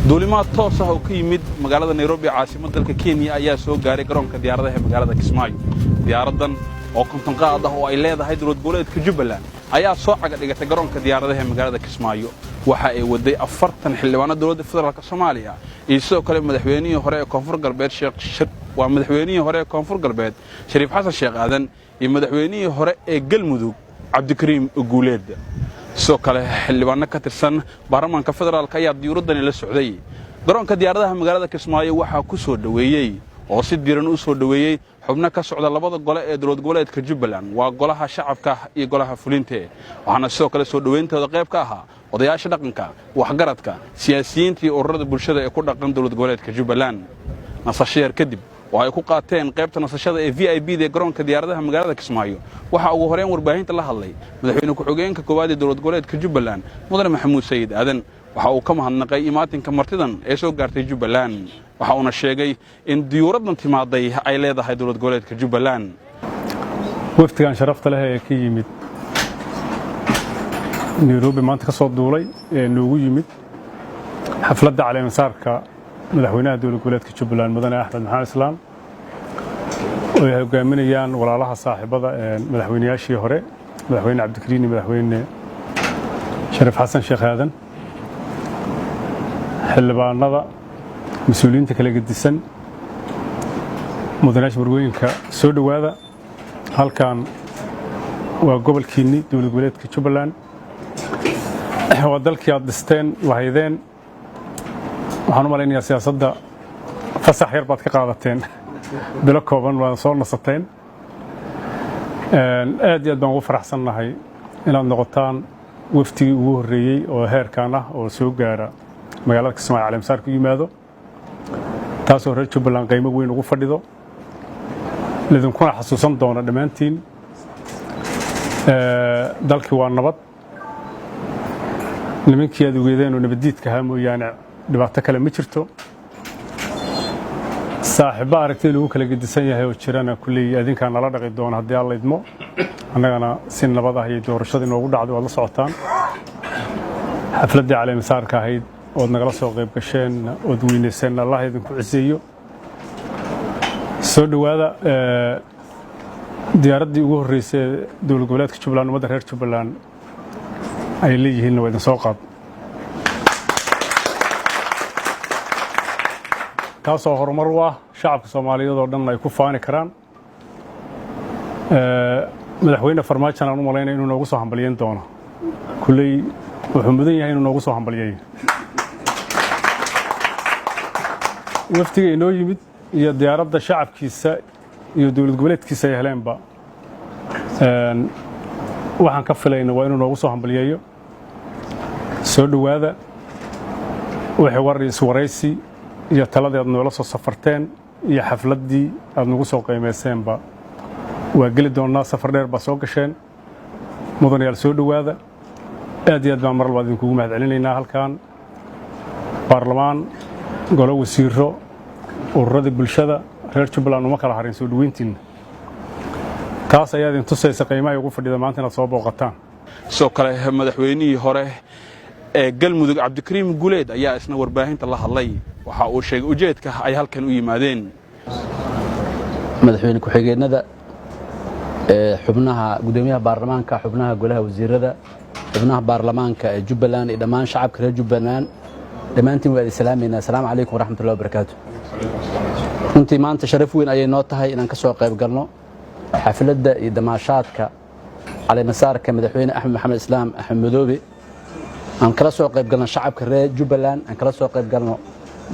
duulimaad toos ah oo ka yimid magaalada Nairobi caasimadda dalka Kenya ayaa soo gaaray garoonka diyaaradaha ee magaalada Kismaayo. Diyaaradan oo konton qaad ah oo ay leedahay dowlad goboleedka Jubbaland ayaa soo caga dhigatay garoonka diyaaradaha ee magaalada Kismaayo. Waxa ay waday 40 xildhibaan dowladda federaalka Soomaaliya iyo sidoo kale madaxweynihii hore ee Koonfur Galbeed Shariif Xasan Sheekh Aadan iyo madaxweynihii hore ee Galmudug Cabdikariim Guuleed. soo kale xildhibaano ka tirsan baarlamaanka federaalka ayaa diyuuradani la socday garoonka diyaaradaha magaalada Kismaayo waxa ku soo dhaweeyay oo si diiran u soo dhaweeyay xubno ka socda labada gole ee dowlad goboleedka Jubbaland waa golaha shacabka iyo golaha fulinta waxaana soo kale soo dhaweyntooda qayb ka ahaa odayaasha dhaqanka waxgaradka siyaasiyiinta iyo ururada bulshada ee ku dhaqan dowlad goboleedka Jubbaland nasasheer kadib oo ay ku qaateen qaybta nasashada ee VIP ee garoonka diyaaradaha magaalada Kismaayo waxa ugu horeen warbaahinta la hadlay madaxweyne ku-xigeenka koowaad ee dowlad goboleedka Jubbaland Mudane Maxamuud Sayid Aadan waxa uu ka mahadnaqay imaatinka martidan ee soo gaartay Jubbaland waxa uu sheegay in diyuuradan timaaday ay leedahay dowlad goboleedka Jubbaland waftigan sharafta leh ee ka yimid Nairobi maanta ka soo duulay ee noogu yimid xafladda caleemasaarka madaxweynaha dowlad goboleedka Jubbaland Mudane Axmed Maxamed Islaam oo ay hogaaminayaan walaalaha saaxiibada madaxweynayaashii hore madaxweyne Cabdikariim iyo madaxweyne Shariif Xasan Sheekh Aadan xildhibaanada mas'uuliyiinta kala gedisan mudanayaasha barwooyinka soo dhawaada halkan waa gobolkiinni dowlad goboleedka Jubbaland waa dalkii aad dhisteen wahaydeen waxaan u maleynayaa siyaasadda fasax yar baad ka qaadateen bilo kooban waa soo nasateen aad iyo aad baan ugu faraxsannahay inaad noqotaan waftigii ugu horreeyey oo heerkan ah oo soo gaara magaalada Kismaayo caleemasaar ku yimaado taasoo reer Jubbaland qiimo weyn ugu fadhido lidinkuna xasuusan doona dhammaantiin dalkii waa nabad nimankii aad ugeedeen oo nabadiidka ahaa mooyaane dhibaato kale ma jirto saaxiibo aragtida lagu kala gedisan yahay oo jirana kulli adinka nala dhaqi doona haddii alla idmo annagana si nabad ah iyo doorashada inoogu dhacdo waad la socotaan xafladii caleemasaarka ahayd ood nagala soo qayb gasheen ood weynayseen allah idinku ciseeyo soo dhawaada diyaaraddii ugu horreysay dowlad goboleedka Jubbaland ummadda reer Jubbaland ay leeyihiin waa idin soo qaad taasoo horumar u ah shacabka Soomaaliyeed oo dhan ay ku faani karaan madaxweyne Farmaajo aan u maleynay inuu noogu soo hambalyeyn doono kulay wuxuu mudan yahay inuu noogu soo hambalyeeyo waftiga inoo yimid iyo diyaaradda shacabkiisa iyo dowlad goboleedkiisa ay heleenba waxaan ka filaynaa waa inuu noogu soo hambalyeeyo soo dhawaada wixii waraysi iyo taladii aad noola soo safarteen iyo xafladii aad nagu soo qiimeyseenba waa geli doonaa safar dheer baa soo gasheen mudanayaal soo dhowaada aad iyo aad baan mar labaad idinkugu mahadcelinaynaa halkan baarlamaan golo wasiiro ururadii bulshada reer Jubbaland uma kala harin soo dhaweyntiina taas ayaa idin tusaysa qiimaha ugu fadhida maanta inaad soo booqataan soo kale madaxweynihii hore ee Galmudug Cabdikariim Guuleed ayaa isna warbaahinta la hadlay waxa uu sheegay ujeedka ay halkan u yimaadeen madaxweyne ku-xigeenada xubnaha gudoomiyaha baarlamaanka xubnaha golaha wasiirada xubnaha baarlamaanka ee Jubbaland iyo dhammaan shacabka reer Jubbaland dhammaantiin waa islaamina assalaamu calaykum waraxmatullaahi wabarakaatuh runtii maanta sharaf weyn ayay noo tahay inaan ka soo qayb galno xafladda iyo damaashaadka caleemasaarka madaxweyne Axmed Maxamed Islaam Axmed Madoobe aan kala soo qayb galno shacabka reer Jubbaland aan kala soo qayb galno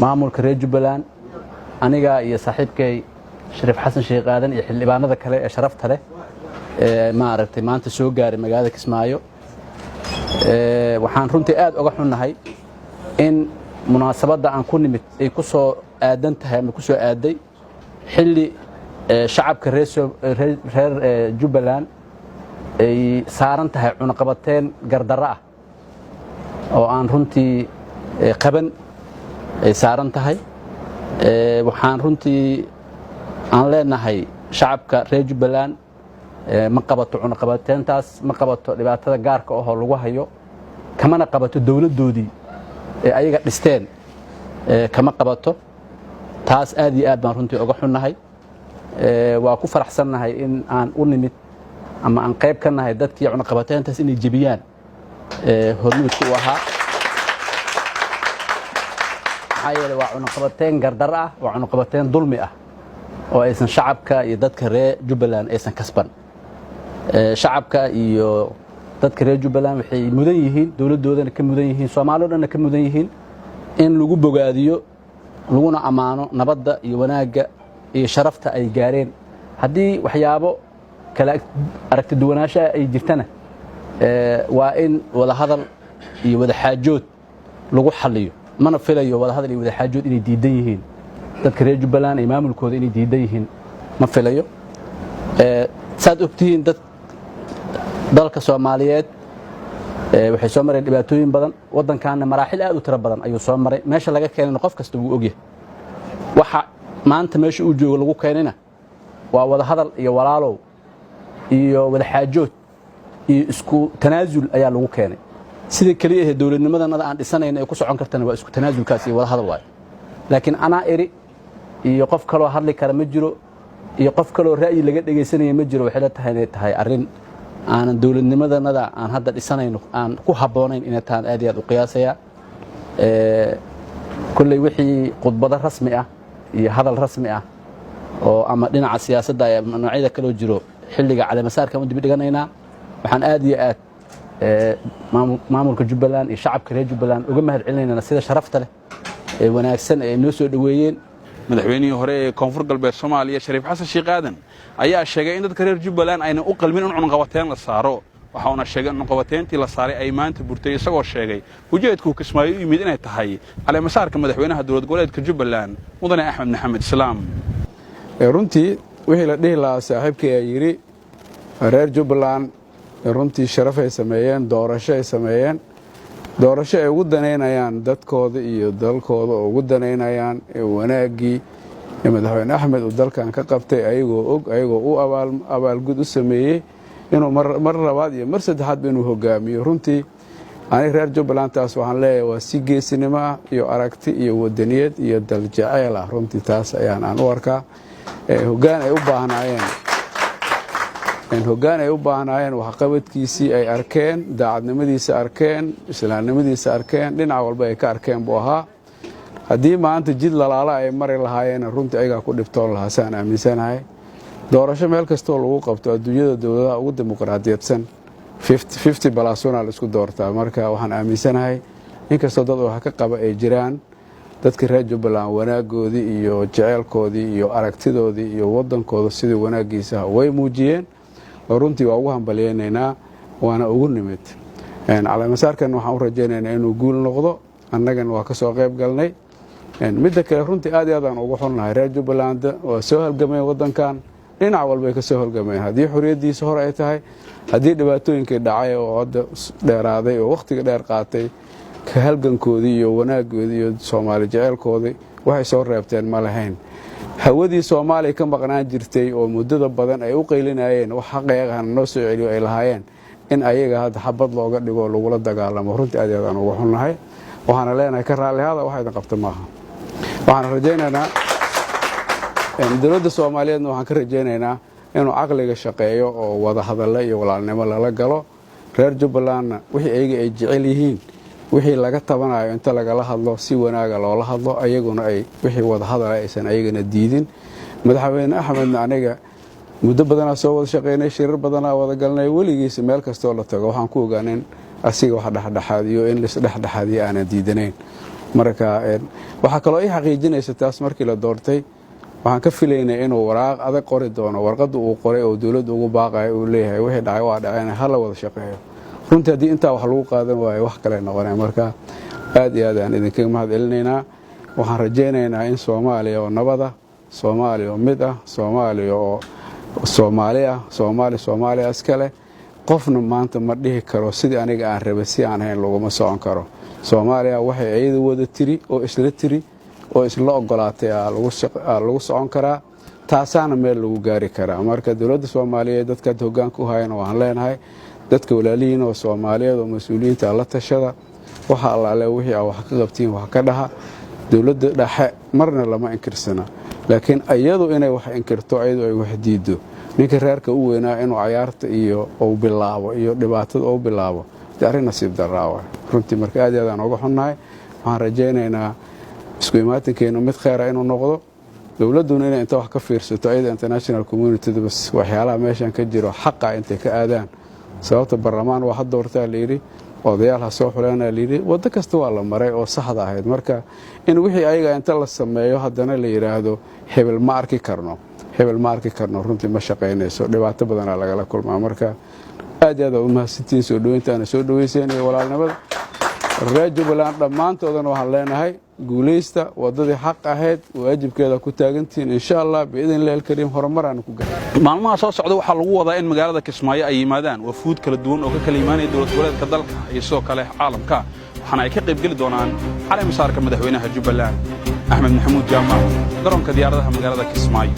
maamulka reer Jubbaland aniga iyo saaxiibkay Shariif Xasan Sheekh Aadan iyo xildhibaanada kale ee sharafta leh ma aragtay maanta soo gaaray magaalada Kismaayo waxaan runtii aad uga xunnahay in munaasabadda aan ku nimid ay ku soo aadan tahay ama ku soo aaday xilli shacabka reer Jubbaland ay saaran tahay cunaqabateen gardarro ah oo aan runtii qaban ay saaran tahay waxaan runtii aan leenahay shacabka reer Jubbaland ma qabato cunaqabateentaas ma qabato dhibaatada gaarka ah oo lagu hayo kamana qabato dawladoodii ee ayaga dhisteen kama qabato taas aad iyo aad baan runtii uga xunnahay waa ku faraxsannahay in aan u nimid ama aan qayb ka nahay dadkii cunaqabateentaas inay jebiyaan hormuudka u ahaa maxaa yeelay waa cunaqabateen gardarro ah waa cunaqabateen dulmi ah oo aysan shacabka iyo dadka reer Jubbaland aysan kasban shacabka iyo dadka reer Jubbaland waxay mudan yihiin dawladoodana ka mudan yihiin Soomaaliyeedna ka mudan yihiin in lagu bogaadiyo laguna amaano nabadda iyo wanaagga iyo sharafta ay gaareen haddii waxyaabo kala aragti duwanaanshaha ay jirtana waa in wada hadal iyo wada xaajood lagu xalliyo mana filayo wada hadal iyo wada xaajood inay diidan yihiin dadka reer Jubbaland ay maamulkooda inay diidan yihiin ma filayo saad ogtihiin dalka Soomaaliyeed waxay soo mareen dhibaatooyin badan wadankaana maraaxil aad u tiro badan ayuu soo maray meesha laga keenay qof kasta uu ogyahay waxa maanta meesha uu joogo lagu keenayna waa wada hadal iyo walaalow iyo wada xaajood iyo isku tanaasul ayaa lagu keenay sida kaliya ee dawladnimadana aan dhisanayna ay ku socon kartana waa isku tanaasulkaas iyo wada hadal waay laakiin ana eri iyo qof kale oo hadli kara ma jiro iyo qof kale oo ra'yi laga dhageysanaya ma jiro waxay la tahay inay tahay arrin aanan dawladnimadana aan hadda dhisanayno aan ku haboonayn inay tahay aad iyo aad u qiyaasaya kullay wixii khudbado rasmi ah iyo hadal rasmi ah oo ama dhinaca siyaasadda ay noocyada kale jiro xilliga caleemasaarka u dib dhiganaynaa waxaan aad iyo aad maamulka Jubbaland iyo shacabka reer Jubbaland uga mahadcelinaynaa sida sharafta leh ee wanaagsan ee noo soo dhaweeyeen madaxweynihii hore ee Koonfur Galbeed Soomaaliya Shariif Xasan Sheekh Aadan ayaa sheegay in dadka reer Jubbaland ayna u qalmin in cunaqabateen la saaro waxa uu sheegay in cunaqabateentii la saaray ay maanta burtay isagoo sheegay ujeedku Kismaayo u yimid inay tahay caleemasaarka madaxweynaha dowlad goboleedka Jubbaland mudane Axmed Maxamed Islaam runtii wixii la dhihi lahaa saaxiibkii ay yiri reer Jubbaland runtii sharaf ay sameeyeen doorasho ay sameeyeen doorasho ay ugu daneynayaan dadkooda iyo dalkooda oo ugu daneynayaan wanaagii madaxweyne Axmed uu dalkan ka qabtay ayagoo og ayagoo u abaalgud u sameeyay inuu mar labaad iyo mar saddexaad inuu hogaamiyo runtii ani reer Jubbaland taas waxaan leeyahay waa si geesinimo iyo aragti iyo wadaniyad iyo dal jacayl ah runtii taas ayaan u arkaa hoggaan ay u baahnaayeen wax qabadkiisii ay arkeen daacadnimadiisa arkeen islaamnimadiisa arkeen dhinac walba ay ka arkeen buu ahaa haddii maanta jid lalaala ay mari lahaayeen runtii ayagaa ku dhibtoon lahaa saan aaminsanahay doorasho meel kastoo lagu qabto adduunyada dowladaha ugu dimuqraadiyadsan 50+ la isku doortaa marka waxaan aaminsanahay inkastoo dad wax ka qaba ay jiraan dadka reer Jubbaland wanaagoodii iyo jaceelkoodii iyo aragtidoodii iyo wadankooda sidii wanaagiisa way muujiyeen runtii waa ugu hambalyeynayna waana ugu nimid caleemasaarkan waxaan u rajaynaynaa inuu guul noqdo annagana waa ka soo qayb galnay midda kale runtii aad iyo aad aan ugu xunnahay reer Jubbaland waa soo halgamay wadankan dhinac walba ay ka soo holgameen haddii xorriyaddiisa hore ay tahay haddii dhibaatooyinkii dhacay oo hadda dheeraaday oo wakhtiga dheer qaatay ka halgankoodii iyo wanaaggoodii iyo soomaali jeceelkoodii waxay soo reebteen ma lahayn hawadii soomaaliya ka maqnaan jirtay oo muddada badan ay u qaylinayeen wax xaqeeqahana noo soo celiyo ay lahaayeen in ayaga hadda xabad looga dhigo lagula dagaalamo runtii aad iyo aad aan uga xunnahay waxaana leenahay ka raallihaada wax idin qabta maaha waxaan rajaynaynaa dowladda soomaaliyeedna waxaan ka rajaynaynaa inuu caqliga shaqeeyo oo wada hadalle iyo walaalnimo lala galo reer jubbalandna wixii ayaga ay jecel yihiin wixii laga tabanayo inta lagala hadlo si wanaaga loola hadlo ayaguna ay wixii wada hadala aysan ayagana diidin madaxweyne axmedna aniga muddo badanaa soo wada shaqaynay shirar badanaa wada galnay weligiisa meel kastoo la tago waxaan ku ogaanin asiga wax dhexdhexaadiyo in laisdhexdhexaadiyo aanan diidanayn marka waxaa kaloo ii xaqiijinaysa taas markii la doortay waxaan ka filaynay inuu waraaq adag qori doono warqadda uu qoray oo dowladda ugu baaqayo uu leeyahay wixii dhacay waa dhaceen hala wada shaqeeyo runtii haddii intaa wax lagu qaadan waayo wax kale noqonay marka aad iyo aad aan idinkaga mahad celinaynaa waxaan rajaynaynaa in soomaaliya oo nabada soomaaliya oo mid ah soomaaliya oo soomaali ah soomaaliya iskale qofna maanta ma dhihi karo sidii aniga aan rabay si aan hayn laguma socon karo soomaaliya waxay iyada wada tiri oo isla tiri oo isla ogolaatay lagu socon karaa taasaana meel lagu gaari karaa marka dowladda soomaaliyeed dadkaad hoggaanka u hayana waan leenahay dadka walaalihiin oo soomaaliyeed oo mas-uuliyiinta la tashada waxa allaale wixii wax ka qabtiin wax ka dhaha dowladda dhexe marna lama inkirsana laakiin iyadu inay wax inkirto iyadu ay wax diido ninka reerka u weynaa inuu cayaarta iyo uu bilaabo iyo dhibaatada uu bilaabo arrin nasiib daraawa runtii marka aad iyo aad aan uga xunnahay waxaan rajaynaynaa isku imaatinkeenu mid kheyra inuu noqdo dowladduna inay inta wax ka fiirsato ayada international community bas waxyaalaha meeshan ka jiro xaqa intay ka aadaan sababta baarlamaan waa had doortaa layidhi odayaal ha soo xuleena layidhi waddo kasta waa la maray oo saxda ahayd marka in wixii ayaga inta la sameeyo haddana la yidhaahdo hebel ma arki karno runtii ma shaqaynayso dhibaato badanaa lagala kulmaa marka aad iyo aad u mahadsantiin soo dhoweyntaana soo dhoweyseen iyo walaalnimada reer jubbaland dhammaantoodana waxaan leenahay guulaysta waddadii xaq ahayd waajibkeeda ku taagantihiin insha allah biidin ilahi alkariim horumaraan ku gaarno maalmaha soo socda waxaa lagu wadaa in magaalada Kismaayo ay yimaadaan wafuud kala duwan oo ka kala imaanaya dowlad goboleedka dalka iyo sidoo kale caalamka waxaana ay ka qayb geli doonaan cali masaarka madaxweynaha Jubbaland Axmed Maxamuud Jaamac garoonka diyaaradaha magaalada Kismaayo